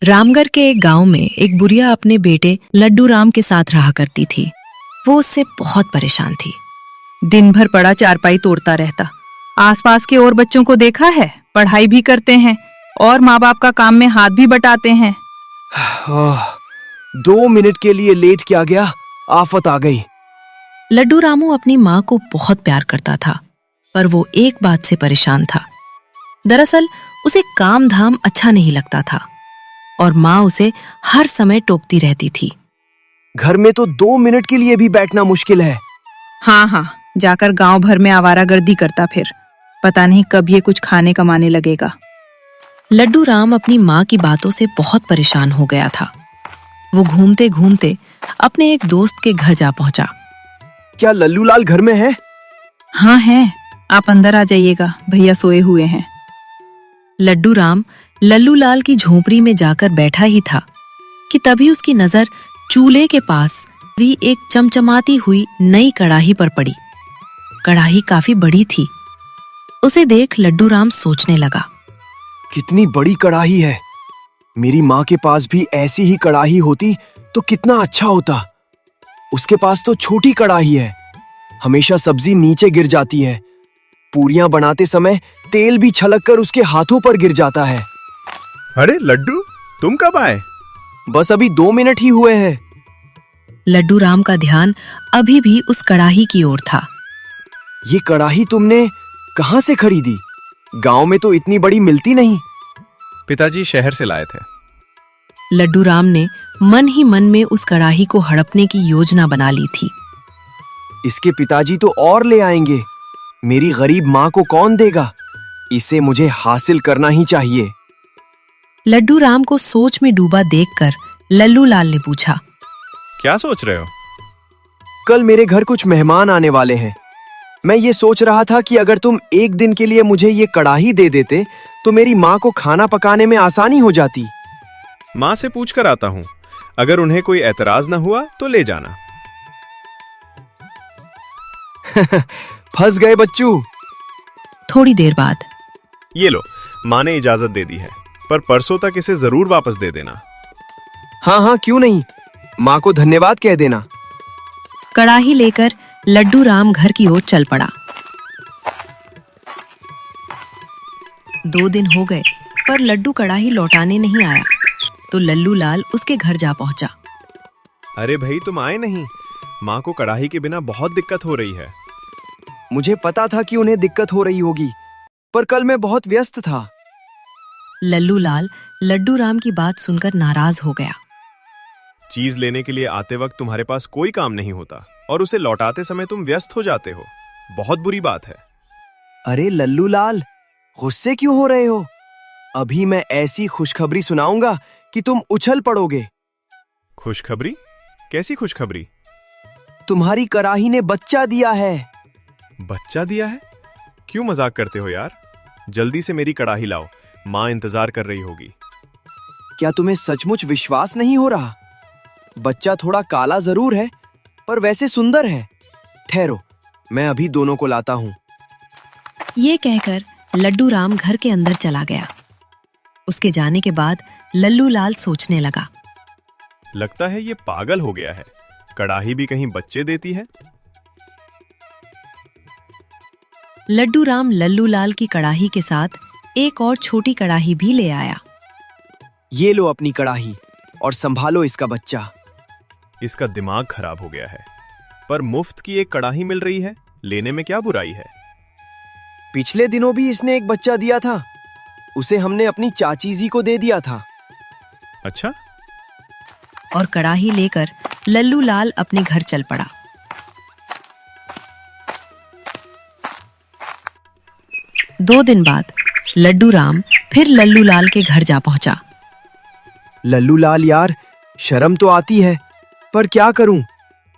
रामगढ़ के एक गांव में एक बुढ़िया अपने बेटे लड्डू राम के साथ रहा करती थी। वो उससे बहुत परेशान थी। दिन भर पड़ा चारपाई तोड़ता रहता। आसपास के और बच्चों को देखा है, पढ़ाई भी करते हैं और माँ बाप का काम में हाथ भी बटाते हैं। 2 मिनट के लिए लेट किया गया, आफत आ गई। लड्डू रामू अपनी माँ को बहुत प्यार करता था, पर वो एक बात से परेशान था। दरअसल उसे काम धाम अच्छा नहीं लगता था और माँ उसे हर समय टोकती रहती थी। घर में तो 2 मिनट के लिए भी बैठना मुश्किल है। हाँ, जाकर गांव भर में आवारागर्दी करता फिर। पता नहीं कब ये कुछ खाने कमाने लगेगा। लड्डू राम अपनी माँ की बातों से बहुत परेशान हो गया था। वो घूमते घूमते अपने एक दोस्त के घर जा पहुंचा। क्या लल्लू लाल घर में है? हाँ है, आप अंदर आ जाइएगा, भैया सोए हुए हैं। लड्डू राम लल्लू लाल की झोपड़ी में जाकर बैठा ही था कि तभी उसकी नजर चूल्हे के पास भी एक चमचमाती हुई नई कड़ाही पर पड़ी। कड़ाही काफी बड़ी थी। उसे देख लड्डू राम सोचने लगा, कितनी बड़ी कड़ाही है। मेरी माँ के पास भी ऐसी ही कड़ाही होती तो कितना अच्छा होता। उसके पास तो छोटी कड़ाही है, हमेशा सब्जी नीचे गिर जाती है। पूरियां बनाते समय तेल भी छलककर उसके हाथों पर गिर जाता है। अरे लड्डू, तुम कब आए? बस अभी 2 मिनट ही हुए हैं। लड्डू राम का ध्यान अभी भी उस कड़ाही की ओर था। ये कड़ाही तुमने कहाँ से खरीदी? गांव में तो इतनी बड़ी मिलती नहीं। पिताजी शहर से लाए थे। लड्डू राम ने मन ही मन में उस कड़ाही को हड़पने की योजना बना ली थी। इसके पिताजी तो और ले आएंगे। मेरी गरीब माँ को कौन देगा? इसे मुझे हासिल करना ही चाहिए। लड्डू राम को सोच में डूबा देखकर लल्लू लाल ने पूछा, क्या सोच रहे हो? कल मेरे घर कुछ मेहमान आने वाले हैं। मैं ये सोच रहा था कि अगर तुम एक दिन के लिए मुझे ये कड़ाही दे देते तो मेरी माँ को खाना पकाने में आसानी हो जाती। माँ से पूछ कर आता हूँ, अगर उन्हें कोई एतराज न हुआ तो ले जाना। फंस गए बच्चू। थोड़ी देर बाद, ये लो, माँ ने इजाजत दे दी है, पर परसों तक इसे जरूर वापस दे देना। हाँ, क्यों नहीं। माँ को धन्यवाद कह देना। कड़ाही लेकर लड्डू राम घर की ओर चल पड़ा। 2 दिन हो गए पर लड्डू कड़ाही लौटाने नहीं आया, तो लल्लू लाल उसके घर जा पहुंचा। अरे भाई, तुम आए नहीं। माँ को कड़ाही के बिना बहुत दिक्कत हो रही है। मुझे पता था कि उन्हें दिक्कत हो रही होगी, पर कल मैं बहुत व्यस्त था। लल्लू लाल लड्डू राम की बात सुनकर नाराज हो गया। चीज लेने के लिए आते वक्त तुम्हारे पास कोई काम नहीं होता और उसे लौटाते समय तुम व्यस्त हो जाते हो। बहुत बुरी बात है। अरे लल्लू लाल, गुस्से क्यों हो रहे हो? अभी मैं ऐसी खुशखबरी सुनाऊंगा कि तुम उछल पड़ोगे। खुशखबरी? कैसी खुशखबरी? तुम्हारी कड़ाही ने बच्चा दिया है। बच्चा दिया है? क्यों मजाक करते हो यार? जल्दी से मेरी कड़ाही लाओ, माँ इंतजार कर रही होगी। क्या तुम्हें सचमुच विश्वास नहीं हो रहा? बच्चा थोड़ा काला जरूर है, पर वैसे सुंदर है। ठहरो, मैं अभी दोनों को लाता हूँ। ये कहकर लड्डू राम घर के अंदर चला गया। उसके जाने के बाद लल्लू लाल सोचने लगा, लगता है ये पागल हो गया है। कड़ाही भी कहीं बच्चे देती है। लड्डू राम लल्लू लाल की कड़ाही के साथ एक और छोटी कड़ाही भी ले आया। ये लो अपनी कड़ाही और संभालो इसका बच्चा। इसका दिमाग खराब हो गया है, पर मुफ्त की एक कड़ाही मिल रही है, लेने में क्या बुराई है? पिछले दिनों भी इसने एक बच्चा दिया था। उसे हमने अपनी चाची जी को दे दिया था। अच्छा? और कड़ाही लेकर लल्लू लाल अपने घर चल पड़ा। दो दिन बाद लड्डू राम फिर लल्लू लाल के घर जा पहुंचा। लल्लू लाल यार, शर्म तो आती है, पर क्या करूं?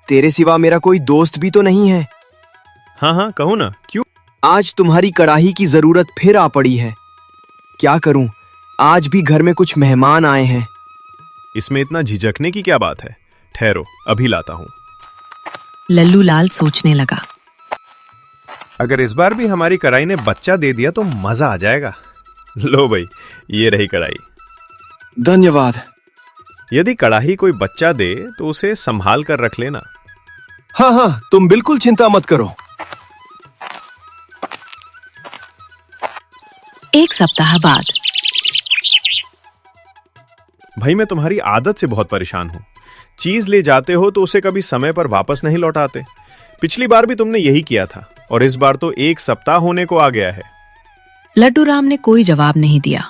तेरे सिवा मेरा कोई दोस्त भी तो नहीं है। हाँ, कहो ना, क्यों? आज तुम्हारी कड़ाही की जरूरत फिर आ पड़ी है। क्या करूं? आज भी घर में कुछ मेहमान आए हैं। इसमें इतना झिझकने की क्या बात है? ठहरो, अभी लाता हूँ। लल्लू लाल सोचने लगा, अगर इस बार भी हमारी कढ़ाई ने बच्चा दे दिया तो मजा आ जाएगा। लो भाई, ये रही कढ़ाई। धन्यवाद। यदि कड़ाही कोई बच्चा दे तो उसे संभाल कर रख लेना। हाँ हाँ, तुम बिल्कुल चिंता मत करो। एक सप्ताह बाद भाई, मैं तुम्हारी आदत से बहुत परेशान हूं। चीज ले जाते हो तो उसे कभी समय पर वापस नहीं लौटाते। पिछली बार भी तुमने यही किया था और इस बार तो एक सप्ताह होने को आ गया है। लड्डू राम ने कोई जवाब नहीं दिया,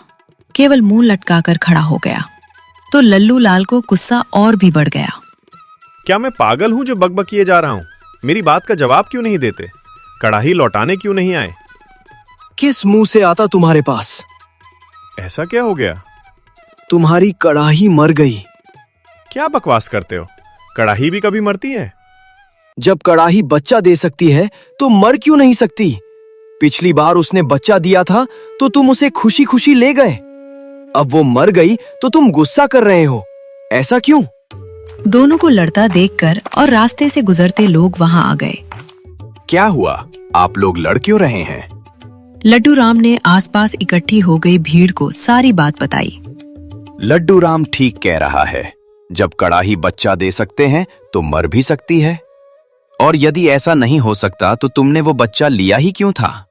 केवल मुंह लटकाकर खड़ा हो गया। तो लल्लू लाल को गुस्सा और भी बढ़ गया। क्या मैं पागल हूं जो बकबक किए जा रहा हूं? मेरी बात का जवाब क्यों नहीं देते? कड़ाही लौटाने क्यों नहीं आए? किस मुंह से आता तुम्हारे पास? ऐसा क्या हो गया? तुम्हारी कड़ाही मर गई। क्या बकवास करते हो? कड़ाही भी कभी मरती है? जब कड़ाही बच्चा दे सकती है तो मर क्यों नहीं सकती? पिछली बार उसने बच्चा दिया था तो तुम उसे खुशी खुशी ले गए। अब वो मर गई तो तुम गुस्सा कर रहे हो, ऐसा क्यों? दोनों को लड़ता देखकर और रास्ते से गुजरते लोग वहां आ गए। क्या हुआ? आप लोग लड़ क्यों रहे हैं? लड्डू राम ने आसपास इकट्ठी हो गई भीड़ को सारी बात बताई। लड्डू राम ठीक कह रहा है। जब कड़ाही बच्चा दे सकते हैं तो मर भी सकती है। और यदि ऐसा नहीं हो सकता तो तुमने वो बच्चा लिया ही क्यों था?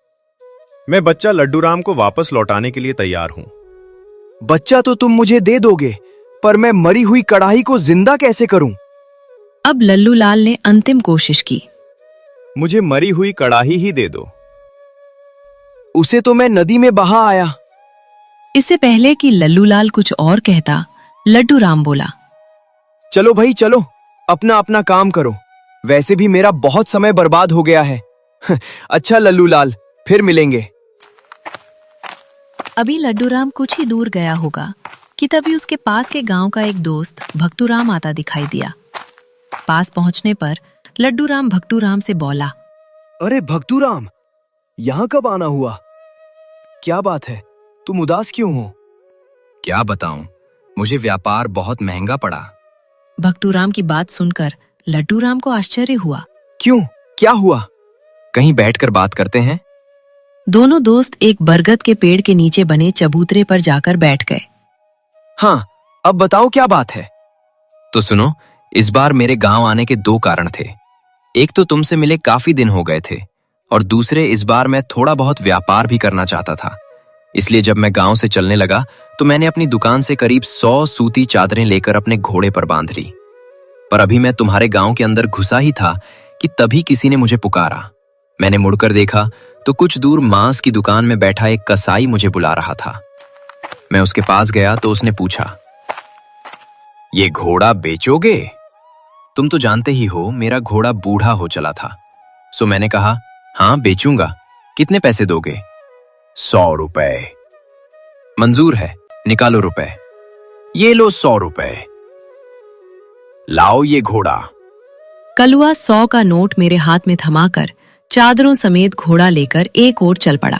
मैं बच्चा लड्डू राम को वापस लौटाने के लिए तैयार हूं। बच्चा तो तुम मुझे दे दोगे, पर मैं मरी हुई कड़ाही को जिंदा कैसे करूं? अब लल्लू लाल ने अंतिम कोशिश की। मुझे मरी हुई कड़ाही ही दे दो। उसे तो मैं नदी में बहा आया। इससे पहले कि लल्लू लाल कुछ और कहता, लड्डू राम बोला, चलो भाई चलो, अपना अपना काम करो। वैसे भी मेरा बहुत समय बर्बाद हो गया है। अच्छा लल्लू लाल, फिर मिलेंगे। अभी लड्डू राम कुछ ही दूर गया होगा कि तभी उसके पास के गांव का एक दोस्त भक्तू राम आता दिखाई दिया। पास पहुंचने पर लड्डू राम भक्तू राम से बोला, अरे भक्तू राम, यहाँ कब आना हुआ? क्या बात है, तुम उदास क्यों हो? क्या बताऊं, मुझे व्यापार बहुत महंगा पड़ा। भक्तू राम की बात सुनकर लड्डू राम को आश्चर्य हुआ। क्यों, क्या हुआ? कहीं बैठकर बात करते हैं। दोनों दोस्त एक बरगद के पेड़ के नीचे बने चबूतरे पर जाकर बैठ गए। हाँ, अब बताओ क्या बात है? तो सुनो, इस बार मेरे गांव आने के दो कारण थे। एक तो तुमसे मिले काफी दिन हो गए थे, और दूसरे इस बार मैं थोड़ा बहुत व्यापार भी करना चाहता था। इसलिए जब मैं गांव से चलने लगा तो मैंने अपनी दुकान से करीब 100 सूती चादरें लेकर अपने घोड़े पर बांध ली। पर अभी मैं तुम्हारे गांव के अंदर घुसा ही था कि तभी किसी ने मुझे पुकारा। मैंने मुड़कर देखा तो कुछ दूर मांस की दुकान में बैठा एक कसाई मुझे बुला रहा था। मैं उसके पास गया तो उसने पूछा, ये घोड़ा बेचोगे? तुम तो जानते ही हो मेरा घोड़ा बूढ़ा हो चला था। सो मैंने कहा, हाँ बेचूंगा। कितने पैसे दोगे? 100 रुपए। मंजूर है, निकालो रुपए। ये लो 100 रुपए। लाओ ये घोड़ा। कलुआ 100 का नोट मेरे हाथ में थमाकर चादरों समेत घोड़ा लेकर एक ओर चल पड़ा।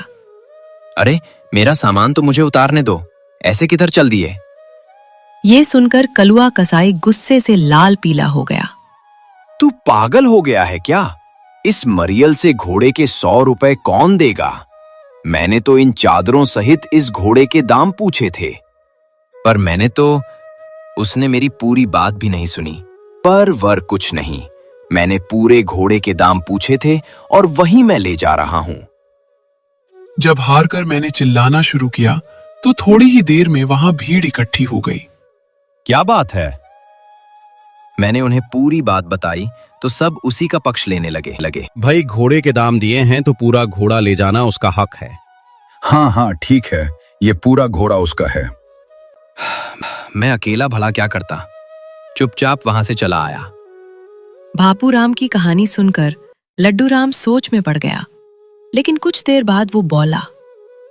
अरे मेरा सामान तो मुझे उतारने दो, ऐसे किधर चल दिए? ये सुनकर कलुआ कसाई गुस्से से लाल पीला हो गया। तू पागल हो गया है क्या? इस मरियल से घोड़े के 100 रुपए कौन देगा? मैंने तो इन चादरों सहित इस घोड़े के दाम पूछे थे। पर मैंने तो उसने मेरी पूरी बात भी नहीं सुनी। पर वर कुछ नहीं, मैंने पूरे घोड़े के दाम पूछे थे और वही मैं ले जा रहा हूं। जब हार कर मैंने चिल्लाना शुरू किया तो थोड़ी ही देर में वहां भीड़ इकट्ठी हो गई। क्या बात है? मैंने उन्हें पूरी बात बताई तो सब उसी का पक्ष लेने लगे। भाई, घोड़े के दाम दिए हैं तो पूरा घोड़ा ले जाना उसका हक है। हाँ हाँ ठीक है, ये पूरा घोड़ा उसका है। मैं अकेला भला क्या करता? चुपचाप वहां से चला आया। भापू राम की कहानी सुनकर लड्डू राम सोच में पड़ गया, लेकिन कुछ देर बाद वो बोला,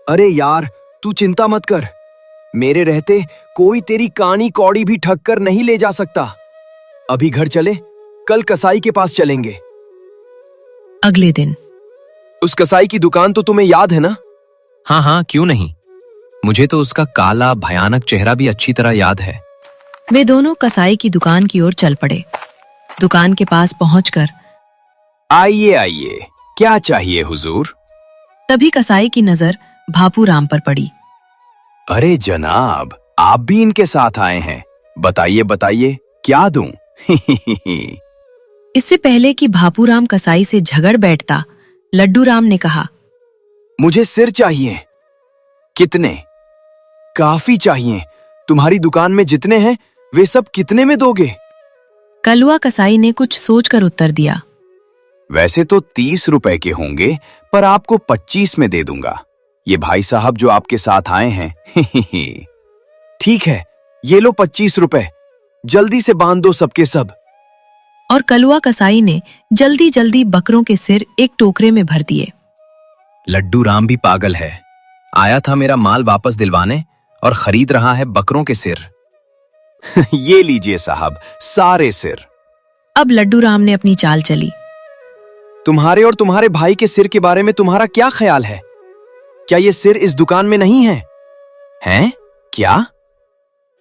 अरे यार, तू चिंता मत कर। मेरे रहते कोई तेरी कानी कौड़ी भी ठग कर नहीं ले जा सकता। अभी घर चले, कल कसाई के पास चलेंगे। अगले दिन उस कसाई की दुकान तो तुम्हें याद है ना? हाँ हाँ, क्यों नहीं। मुझे तो उसका काला भयानक चेहरा भी अच्छी तरह याद है। वे दोनों कसाई की दुकान की ओर चल पड़े। दुकान के पास पहुंचकर, आइए आइए, क्या चाहिए हुजूर? तभी कसाई की नजर भापू राम पर पड़ी। अरे जनाब, आप भी इनके साथ आए हैं। बताइए बताइए क्या दूं? इससे पहले कि भापूराम कसाई से झगड़ बैठता, लड्डू राम ने कहा, मुझे सिर चाहिए। कितने? काफी चाहिए। तुम्हारी दुकान में जितने हैं वे सब कितने में दोगे? कलवा कसाई ने कुछ सोचकर उत्तर दिया, वैसे तो 30 रुपए के होंगे, पर आपको 25 में दे दूंगा। ये भाई साहब जो आपके साथ आए हैं। ठीक है, ये लो 25 रुपए। जल्दी से बांध दो सबके सब। और कलवा कसाई ने जल्दी जल्दी बकरों के सिर एक टोकरे में भर दिए। लड्डू राम भी पागल है। आया था मेरा माल वापस दिलवाने और खरीद रहा है बकरों के सिर। ये लीजिए साहब, सारे सिर। अब लड्डू राम ने अपनी चाल चली। तुम्हारे और तुम्हारे भाई के सिर के बारे में तुम्हारा क्या ख्याल है? क्या ये सिर इस दुकान में नहीं है? हैं? क्या?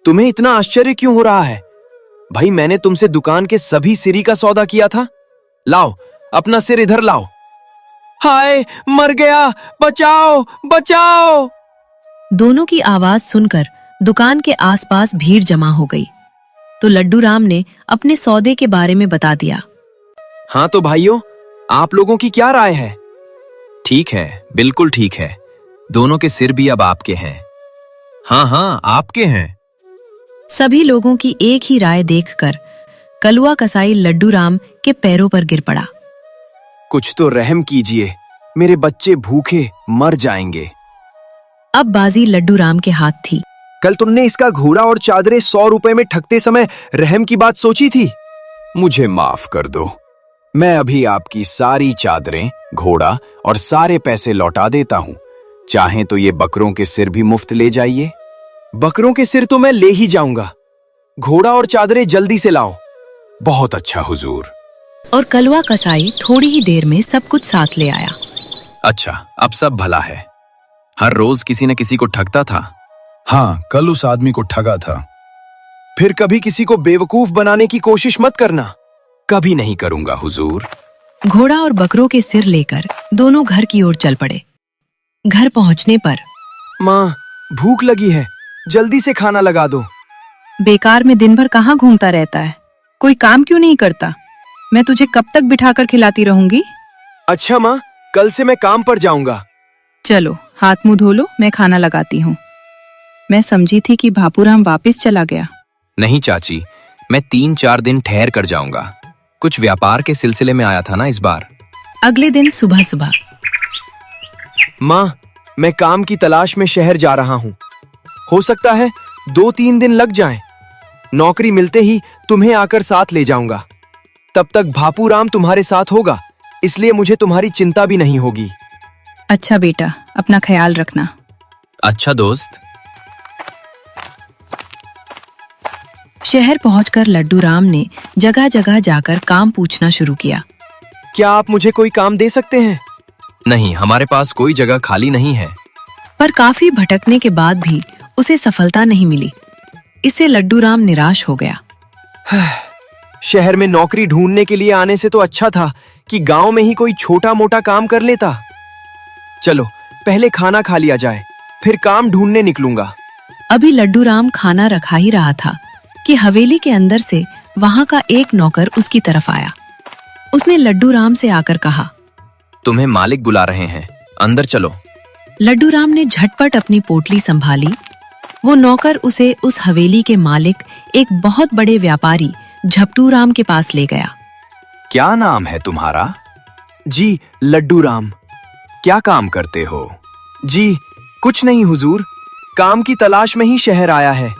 तुम्हें इतना आश्चर्य क्यों हो रहा है? भाई, मैंने तुमसे दुकान के सभी सिरी का सौदा किया था। लाओ, अपना सिर इधर लाओ। हाय, मर गया, बचाओ बचाओ। दोनों की आवाज सुनकर दुकान के आसपास भीड़ जमा हो गई। तो लड्डू राम ने अपने सौदे के बारे में बता दिया। हाँ तो भाइयों, आप लोगों की क्या राय है? ठीक है, बिल्कुल ठीक है। दोनों के सिर भी अब आपके हैं। हाँ हाँ, आपके हैं। सभी लोगों की एक ही राय देखकर कलवा कसाई लड्डू राम के पैरों पर गिर पड़ा। कुछ तो रहम कीजिए, मेरे बच्चे भूखे मर जाएंगे। अब बाजी लड्डू राम के हाथ थी। कल तुमने इसका घोड़ा और चादरें 100 रुपए में ठगते समय रहम की बात सोची थी। मुझे माफ कर दो। मैं अभी आपकी सारी चादरें, घोड़ा और सारे पैसे लौटा देता हूँ। चाहें तो ये बकरों के सिर भी मुफ्त ले जाइए। बकरों के सिर तो मैं ले ही जाऊंगा। घोड़ा और चादरें जल्दी से लाओ। बहुत अच्छा हुजूर। और कलवा कसाई थोड़ी ही देर में सब कुछ साथ ले आया। अच्छा, अब सब भला है। हर रोज किसी न किसी को ठगता था। हाँ, कल उस आदमी को ठगा था। फिर कभी किसी को बेवकूफ बनाने की कोशिश मत करना। कभी नहीं करूंगा हुजूर। घोड़ा और बकरों के सिर लेकर दोनों घर की ओर चल पड़े। घर पहुंचने पर, माँ, भूख लगी है, जल्दी से खाना लगा दो। बेकार में दिन भर कहाँ घूमता रहता है? कोई काम क्यों नहीं करता? मैं तुझे कब तक बिठाकर खिलाती रहूंगी? अच्छा माँ, कल से मैं काम पर जाऊंगा। चलो, हाथ मुंह धो लो, मैं खाना लगाती हूँ। मैं समझी थी कि भापूराम वापस चला गया। नहीं चाची, मैं 3-4 दिन ठहर कर जाऊंगा। कुछ व्यापार के सिलसिले में आया था ना इस बार। अगले दिन सुबह सुबह, माँ, मैं काम की तलाश में शहर जा रहा हूँ। हो सकता है 2-3 दिन लग जाएं। नौकरी मिलते ही तुम्हें आकर साथ ले जाऊंगा। तब तक भापूराम तुम्हारे साथ होगा, इसलिए मुझे तुम्हारी चिंता भी नहीं होगी। अच्छा बेटा, अपना ख्याल रखना। अच्छा दोस्त। शहर पहुंचकर लड्डू राम ने जगह जगह जाकर काम पूछना शुरू किया। क्या आप मुझे कोई काम दे सकते हैं? नहीं, हमारे पास कोई जगह खाली नहीं है। पर काफी भटकने के बाद भी उसे सफलता नहीं मिली। इससे लड्डू राम निराश हो गया। शहर में नौकरी ढूंढने के लिए आने से तो अच्छा था कि गांव में ही कोई छोटा मोटा काम कर लेता। चलो, पहले खाना खा लिया जाए, फिर काम ढूंढने निकलूंगा। अभी लड्डू राम खाना रखा ही रहा था कि हवेली के अंदर से वहां का एक नौकर उसकी तरफ आया। उसने लड्डू राम से आकर कहा, तुम्हें मालिक बुला रहे हैं, अंदर चलो। लड्डू राम ने झटपट अपनी पोटली संभाली। वो नौकर उसे उस हवेली के मालिक, एक बहुत बड़े व्यापारी झपटू राम के पास ले गया। क्या नाम है तुम्हारा? जी, लड्डू राम। क्या काम करते हो? जी, कुछ नहीं हुजूर, काम की तलाश में ही शहर आया है।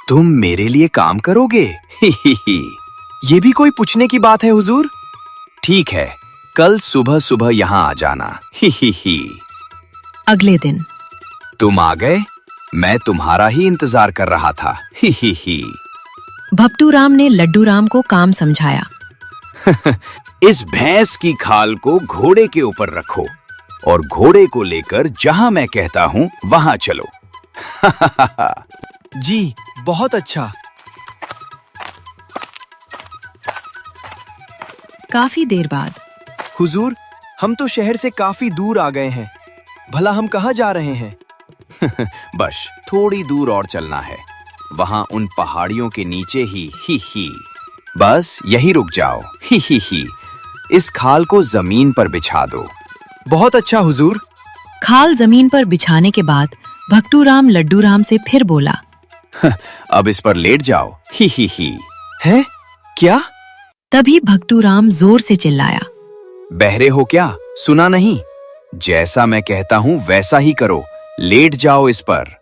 तुम मेरे लिए काम करोगे? ये भी कोई पूछने की बात है हुजूर? ठीक है, कल सुबह सुबह यहाँ आ जाना। अगले दिन, तुम आ गए? मैं तुम्हारा ही इंतजार कर रहा था। भपटू राम ने लड्डू राम को काम समझाया। इस भैंस की खाल को घोड़े के ऊपर रखो और घोड़े को लेकर जहां मैं कहता हूं वहां चलो। जी, बहुत अच्छा। काफी देर बाद, हुजूर, हम तो शहर से काफी दूर आ गए हैं। भला हम कहाँ जा रहे हैं? बस थोड़ी दूर और चलना है। वहां उन पहाड़ियों के नीचे ही। बस यही रुक जाओ, ही। इस खाल को जमीन पर बिछा दो। बहुत अच्छा हुजूर। खाल जमीन पर बिछाने के बाद भगतू राम लड्डू राम से फिर बोला, अब इस पर लेट जाओ, ही। है क्या? तभी भगतू राम जोर से चिल्लाया, बहरे हो क्या? सुना नहीं? जैसा मैं कहता हूं वैसा ही करो, लेट जाओ इस पर।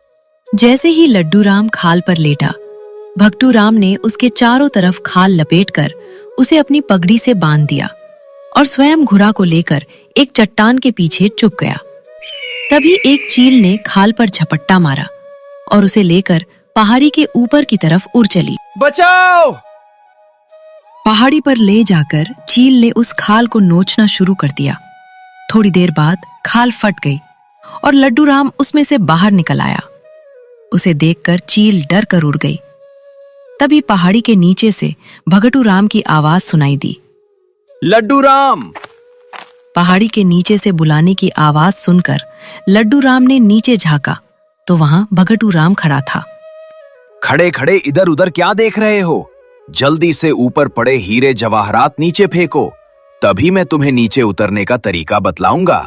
जैसे ही लड्डू राम खाल पर लेटा, भगतू राम ने उसके चारों तरफ खाल लपेटकर उसे अपनी पगड़ी से बांध दिया और स्वयं घुरा को लेकर एक चट्टान के पीछे छुप गया। तभी एक चील ने खाल पर झपट्टा मारा और उसे लेकर पहाड़ी के ऊपर की तरफ उड़ चली। बचाओ! पहाड़ी पर ले जाकर चील ने उस खाल को नोचना शुरू कर दिया। थोड़ी देर बाद खाल फट गई और लड्डू राम उसमें से बाहर निकल आया। उसे देखकर चील डर कर उड़ गई। तभी पहाड़ी के नीचे से भगतू राम की आवाज सुनाई दी। लड्डू राम! पहाड़ी के नीचे से बुलाने की आवाज सुनकर लड्डू राम ने नीचे झांका तो वहां भगतू राम खड़ा था। खड़े खड़े इधर उधर क्या देख रहे हो? जल्दी से ऊपर पड़े हीरे जवाहरात नीचे फेंको, तभी मैं तुम्हें नीचे उतरने का तरीका बतलाऊंगा।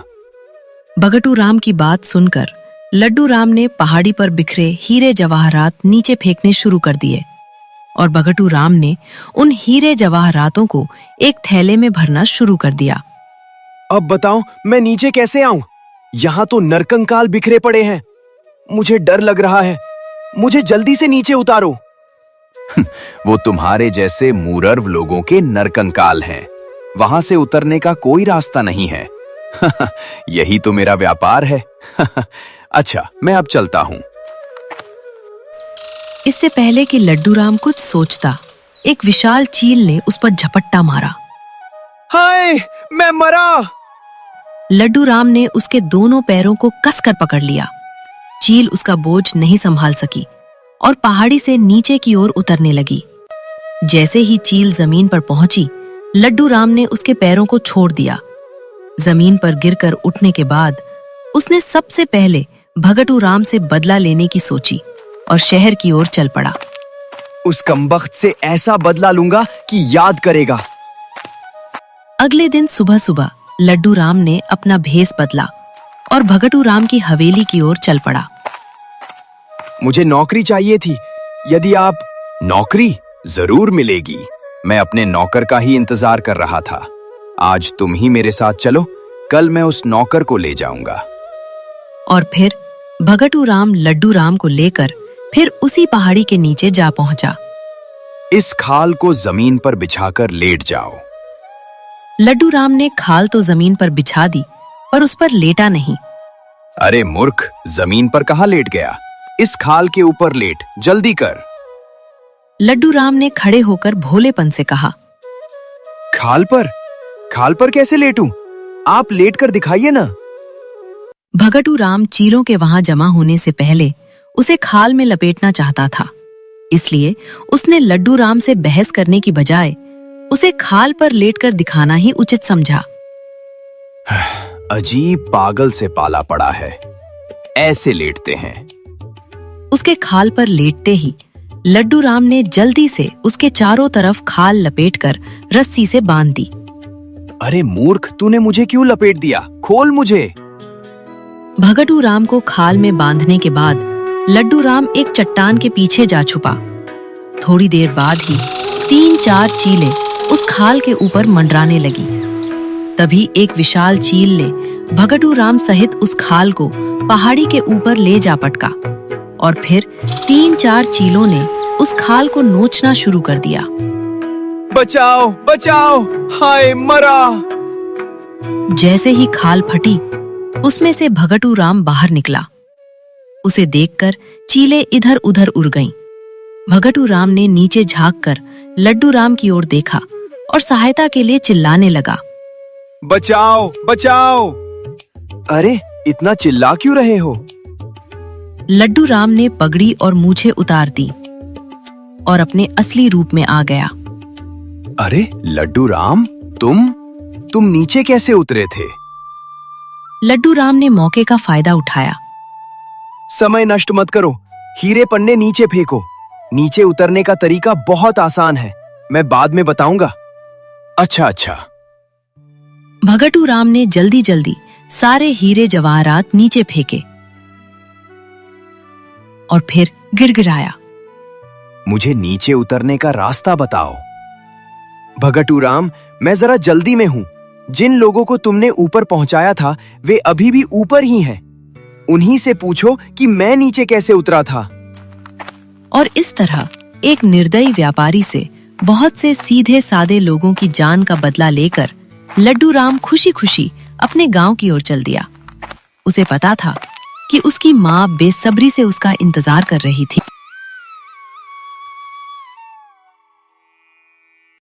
भगतू राम की बात सुनकर लड्डू राम ने पहाड़ी पर बिखरे हीरे जवाहरात नीचे फेंकने शुरू कर दिए और भगतू राम ने उन हीरे जवाहरातों को एक थैले में भरना शुरू कर दिया। अब बताओ मैं नीचे कैसे आऊं? यहाँ तो नरकंकाल बिखरे पड़े हैं। मुझे डर लग रहा है। मुझे जल्दी से नीचे उतारो। वो तुम्हारे जैसे मूर्ख लोगों के नरकंकाल हैं। वहां से उतरने का कोई रास्ता नहीं है। यही तो मेरा व्यापार है। अच्छा, मैं अब चलता हूं। इससे पहले कि लड्डू राम कुछ सोचता, एक विशाल चील ने उस पर झपट्टा मारा। हाय, मैं मरा! लड्डू राम ने उसके दोनों पैरों को कसकर पकड़ लिया। चील उसका बोझ नहीं संभाल सकी और पहाड़ी से नीचे की ओर उतरने लगी। जैसे ही चील जमीन पर पहुंची, लड्डू राम ने उसके पैरों को छोड़ दिया। जमीन पर गिरकर उठने के बाद उसने सबसे पहले भगतू राम से बदला लेने की सोची और शहर की ओर चल पड़ा। उस कमबख्त से ऐसा बदला लूंगा कि याद करेगा। अगले दिन सुबह सुबह लड्डू राम ने अपना भेष बदला और भगतू राम की हवेली की ओर चल पड़ा। मुझे नौकरी चाहिए थी। यदि आप... नौकरी जरूर मिलेगी। मैं अपने नौकर का ही इंतजार कर रहा था। आज तुम ही मेरे साथ चलो, कल मैं उस नौकर को ले जाऊंगा। और फिर भगतू राम लड्डू राम को लेकर फिर उसी पहाड़ी के नीचे जा पहुंचा। इस खाल को जमीन पर बिछाकर लेट जाओ। लड्डू राम ने खाल तो जमीन पर बिछा दी, पर उस पर लेटा नहीं। अरे मूर्ख, जमीन पर कहाँ लेट गया? इस खाल के ऊपर लेट, जल्दी कर। लड्डू राम ने खड़े होकर भोलेपन से कहा। खाल पर? खाल पर कैसे लेटूं? आप लेट कर दिखाइए ना। भगतू राम चीलों के वहां जमा होने से पहले उसे खाल में लपेटना चाहता था। इसलिए उसने लड्डू राम से बहस करने की बजाय उसे खाल पर लेटकर दिखाना ही उचित समझा। अजीब पागल से पाला पड़ा है। ऐसे लेटते हैं। उसके खाल पर लेटते ही लड्डू राम ने जल्दी से उसके चारों तरफ खाल लपेटकर रस्सी से बांध दी। अरे मूर्ख, तूने मुझे क्यों लपेट दिया? खोल मुझे। भगतू राम को खाल में बांधने के बाद लड्डू राम एक चट्टान के पीछे जा छुपा। थोड़ी देर बाद ही 3-4 चीलें उस खाल के ऊपर मंडराने लगी। तभी एक विशाल चील ने भगतू राम सहित उस खाल को पहाड़ी के ऊपर ले जा पटका और फिर 3-4 चीलों ने उस खाल को नोचना शुरू कर दिया। बचाओ, बचाओ! हाय, मरा! जैसे ही खाल फटी, उसमें से भगतू राम बाहर निकला। उसे देखकर चीलें इधर उधर उड़ गईं। भगतू राम ने नीचे झांककर लड्डू राम की ओर देखा और सहायता के लिए चिल्लाने लगा। बचाओ, बचाओ! अरे, इतना चिल्ला क्यों रहे हो? लड्डू राम ने पगड़ी और मूछें उतार दी और अपने असली रूप में आ गया। अरे लड्डू राम, तुम नीचे कैसे उतरे थे? लड्डू राम ने मौके का फायदा उठाया। समय नष्ट मत करो। हीरे पन्ने नीचे फेंको। नीचे उतरने का तरीका बहुत आसान है, मैं बाद में बताऊंगा। अच्छा अच्छा। भगटू राम ने जल्दी जल्दी सारे हीरे जवाहरात नीचे फेंके और फिर गिड़गिड़ाया। मुझे नीचे उतरने का रास्ता बताओ। भगटू राम, मैं जरा जल्दी में हूं। जिन लोगों को तुमने ऊपर पहुंचाया था वे अभी भी ऊपर ही हैं। उन्हीं से पूछो कि मैं नीचे कैसे उतरा था। और इस तरह एक निर्दयी व्यापारी से बहुत से सीधे सादे लोगों की जान का बदला लेकर लड्डू राम खुशी खुशी अपने गांव की ओर चल दिया। उसे पता था कि उसकी माँ बेसब्री से उसका इंतजार कर रही थी।